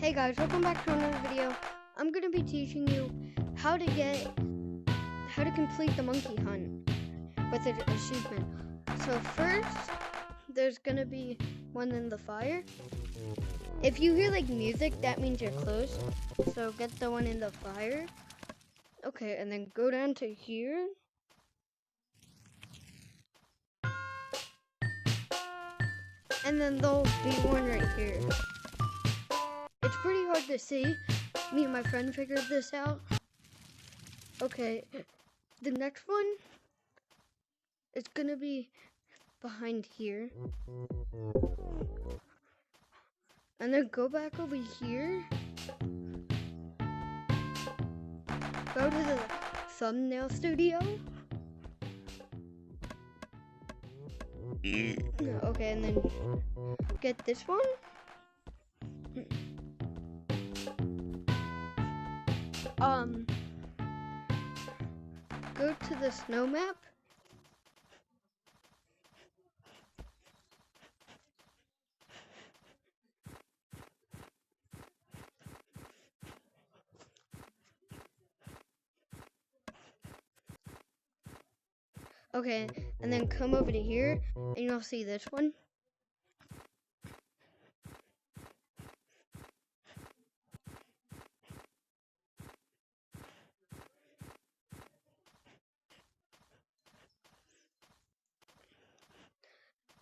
Hey guys, welcome back to another video. I'm going to be teaching you how to complete the monkey hunt with an achievement. So first, there's going to be one in the fire. If you hear like music, that means you're close. So get the one in the fire. Okay, and then go down to here. And then there'll be one right here. It's pretty hard to see. Me and my friend figured this out. Okay, the next one is gonna be behind here. And then go back over here. Go to the thumbnail studio. Okay, and then get this one. Go to the snow map. Okay, and then come over to here, and you'll see this one.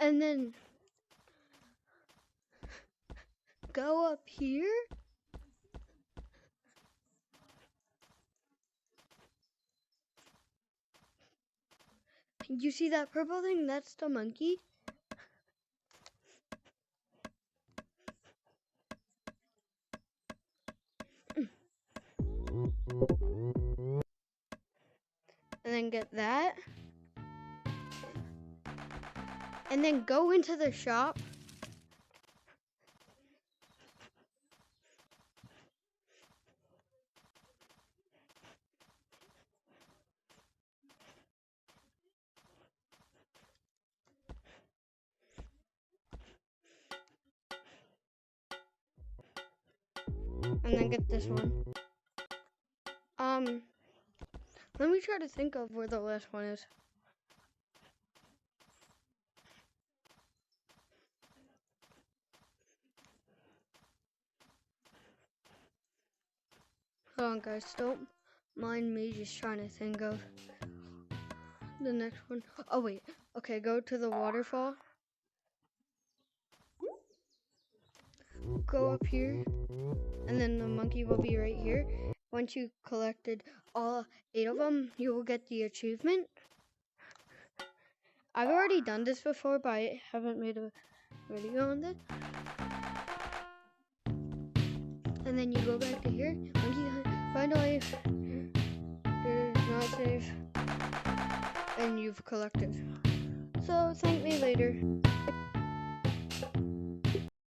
And then go up here. You see that purple thing? That's the monkey. And then get that. And then go into the shop. And then get this one. Let me try to think of where the last one is. Hold on guys, don't mind me just trying to think of the next one. Oh wait, okay, go to the waterfall. Go up here, and then the monkey will be right here. Once you collected all 8 of them, you will get the achievement. I've already done this before, but I haven't made a video on this. And then you go back to here, monkey hunt, find a life, it is not safe, and you've collected. So thank me later.